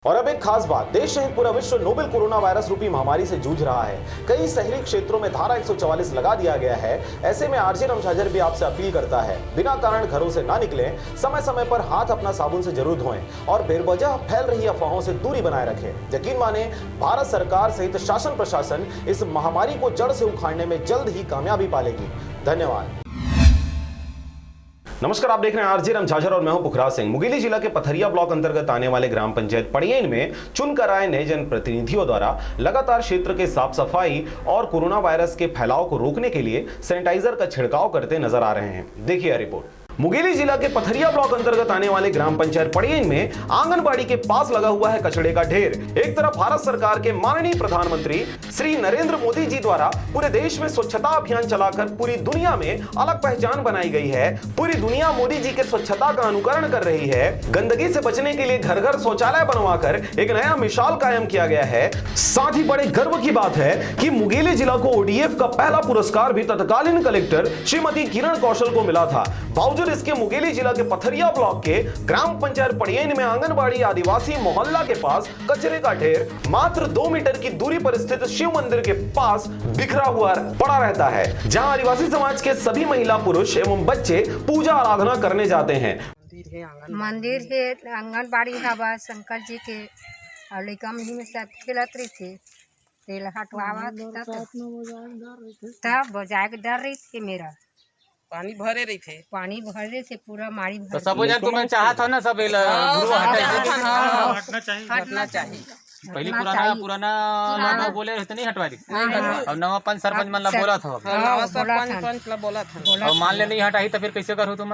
और अब एक खास बात, देश सहित पूरा विश्व नोवेल कोरोना वायरस रूपी महामारी से जूझ रहा है। कई शहरी क्षेत्रों में धारा 144 लगा दिया गया है। ऐसे में आरजे रमझाझर भी आपसे अपील करता है, बिना कारण घरों से ना निकलें, समय समय पर हाथ अपना साबुन से जरूर धोएं और बेवजह फैल रही अफवाहों से दूरी बनाए रखें। यकीन माने, भारत सरकार सहित शासन प्रशासन इस महामारी को जड़ से उखाड़ने में जल्द ही कामयाबी पालेगी। धन्यवाद। नमस्कार, आप देख रहे हैं आरजे रमझाझर और मैं हूं पुखराज सिंह। मुंगेली जिला के पथरिया ब्लॉक अंतर्गत आने वाले ग्राम पंचायत पड़ियन में चुनकर आए नए जनप्रतिनिधियों द्वारा लगातार क्षेत्र के साफ सफाई और कोरोना वायरस के फैलाव को रोकने के लिए सैनिटाइजर का छिड़काव करते नजर आ रहे हैं। देखिए रिपोर्ट। मुंगेली जिला के पथरिया ब्लॉक अंतर्गत आने वाले ग्राम पंचायत पड़ियन में आंगनबाड़ी के पास लगा हुआ है कचड़े का ढेर। एक तरफ भारत सरकार के माननीय प्रधानमंत्री श्री नरेंद्र मोदी जी द्वारा पूरे देश में स्वच्छता अभियान चलाकर पूरी दुनिया में अलग पहचान बनाई गई है। पूरी दुनिया मोदी जी के स्वच्छता का अनुकरण कर रही है। गंदगी से बचने के लिए घर घर शौचालय बनवाकर एक नया मिसाल कायम किया गया है। साथ ही बड़े गर्व की बात है कि मुंगेली जिला को ओडीएफ का पहला पुरस्कार भी तत्कालीन कलेक्टर श्रीमती किरण कौशल को मिला था। बावजूद इसके मुंगेली जिला के पथरिया ब्लॉक के ग्राम पंचायत पड़ियन में आंगनबाड़ी आदिवासी मोहल्ला के पास कचरे का ढेर मात्र 2 मीटर की दूरी पर स्थित शिव मंदिर के पास बिखरा हुआ पड़ा रहता है, जहां आदिवासी समाज के सभी महिला, पुरुष एवं बच्चे पूजा आराधना करने जाते हैं। मंदिर है, आंगनबाड़ी हवा शंकर जी के और लड़का में सब खेलत रही थे, तेल हटवावा तब बजाय के डर रही थी। मेरा पानी भरे रही थे, पानी भरे से पूरा मारी भर। तो सब जन तुम्हें चाहत हो ना, सब हटना चाहिए। पहले पुराना लोग बोले रहते नहीं हटवा दी, और नवापन सरपंच मन ला बोला था, बोला था और मान ले नहीं हटाई तो फिर कैसे करो तुम?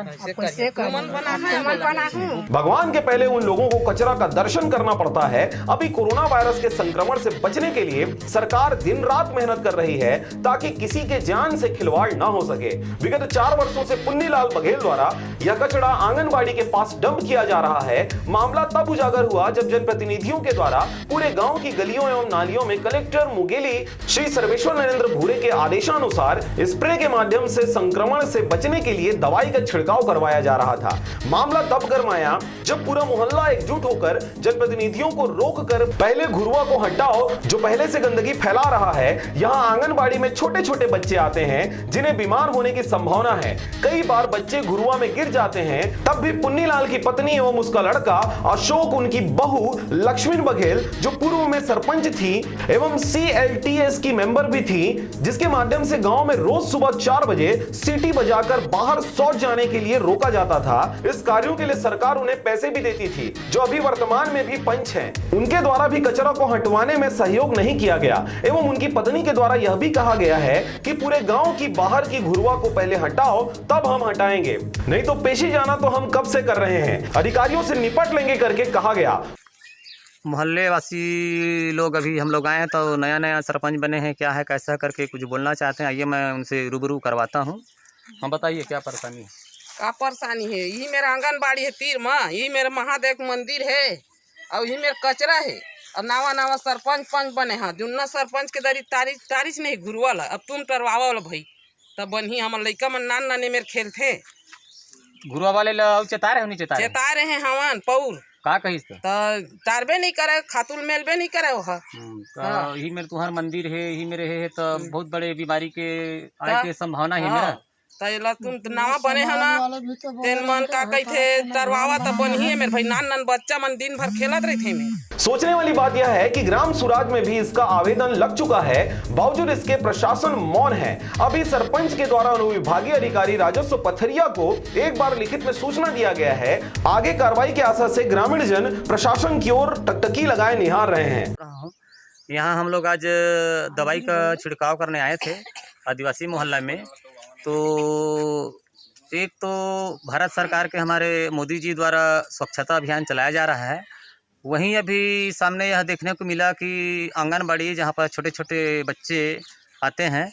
भगवान के पहले उन लोगों को कचरा का दर्शन करना पड़ता है। अभी कोरोना वायरस के संक्रमण से बचने के लिए सरकार दिन रात मेहनत कर रही है ताकि किसी के जान से खिलवाड़ ना हो सके। विगत 4 वर्षों से पुन्नीलाल बघेल द्वारा यह कचरा आंगनबाड़ी के पास डंप किया जा रहा है। मामला तब उजागर हुआ जब जनप्रतिनिधियों के द्वारा पूरे गांव की गलियों एवं नालियों में कलेक्टर मुंगेली श्री सर्वेश्वर नरेंद्र भूरे के आदेशानुसार स्प्रे के माध्यम से संक्रमण से बचने के लिए दवाई का छिड़काव करवाया जा रहा था। मामला तब गरमाया जब पूरा मोहल्ला एकजुट होकर जनप्रतिनिधियों को रोककर पहले घुरुआ को हटाओ जो पहले से गंदगी फैला रहा है। यहां आंगनबाड़ी में छोटे छोटे बच्चे आते हैं जिन्हें बीमार होने की संभावना है। कई बार बच्चे घुरुआ में गिर जाते हैं। तब भी पुन्नीलाल की पत्नी एवं उसका लड़का अशोक, उनकी बहू लक्ष्मी बघेल जो पूर्व में सरपंच थी एवं CLTS की मेंबर भी थी, जिसके माध्यम से गांव में रोज सुबह 4 बजे सीटी बजाकर बाहर शौच जाने के लिए रोका जाता था। इस कार्यों के लिए सरकार उन्हें पैसे भी देती थी, जो अभी वर्तमान में भी पंच हैं। उनके द्वारा भी कचरा को हटवाने में सहयोग नहीं किया गया एवं उनकी पत्नी के द्वारा यह भी कहा गया है कि पूरे गांव की बाहर की घुरुआ को पहले हटाओ तब हम हटाएंगे, नहीं तो पेशी जाना तो हम कब से कर रहे हैं, अधिकारियों से निपट लेंगे करके कहा गया। मोहल्ले वासी लोग अभी हम लोग आए हैं तो नया नया सरपंच बने हैं, क्या है कैसा करके कुछ बोलना चाहते हैं। आइए मैं उनसे रूबरू करवाता हूँ। हम बताइए क्या परेशानी है? का परेशानी है? यही मेरा आंगनबाड़ी है तीर माँ, यही मेरा महादेव मंदिर है और यही मेरा कचरा है। अब नावा सरपंच पंच बने हैं, जुन्ना सरपंच के दरी तारीच नहीं घुरुआ ला, अब तुम टरवावा भाई तब बनी। हमारे लड़का मन नाने मेरे खेलते घुरुआ वाले चेता रहे चेता रहे हैं हवन पौर का कहिस तो तारबे नहीं करे, खातुल मेलबे नहीं करे वह। तो यही मेरे तुम्हार मंदिर है, यही मेरे है तो बहुत बड़े बीमारी के आने की संभावना है मेरा। तैला तुम नावा बने है ना, तेन मन का कहते तरवावा तब बनी है मेरे भाई। नान बच्चा मन दिन भर खेलत रहे थे। में सोचने वाली बात यह है कि ग्राम सुराज में भी इसका आवेदन लग चुका है, बावजूद इसके प्रशासन मौन है। अभी सरपंच के द्वारा अनुविभागीय अधिकारी राजस्व पथरिया को एक बार लिखित में सूचना दिया गया है। आगे कार्रवाई के आशा से ग्रामीण जन प्रशासन की ओर टकटकी लगाए निहार रहे हैं। यहाँ हम लोग आज दवाई का छिड़काव करने आए थे आदिवासी मोहल्ला में। तो एक तो भारत सरकार के हमारे मोदी जी द्वारा स्वच्छता अभियान चलाया जा रहा है, वहीं अभी सामने यह देखने को मिला कि आंगनबाड़ी जहाँ पर छोटे छोटे बच्चे आते हैं,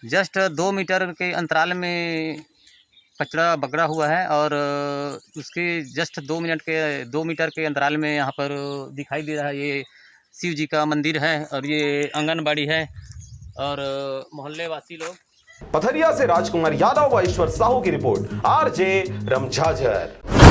जस्ट 2 मीटर के अंतराल में कचरा बगड़ा हुआ है और उसके जस्ट 2 मीटर के अंतराल में यहाँ पर दिखाई दे रहा है ये शिव जी का मंदिर है और ये आंगनबाड़ी है और मोहल्ले वासी लोग। पथरिया से राजकुमार यादव व ईश्वर साहू की रिपोर्ट, आरजे रमझाझर।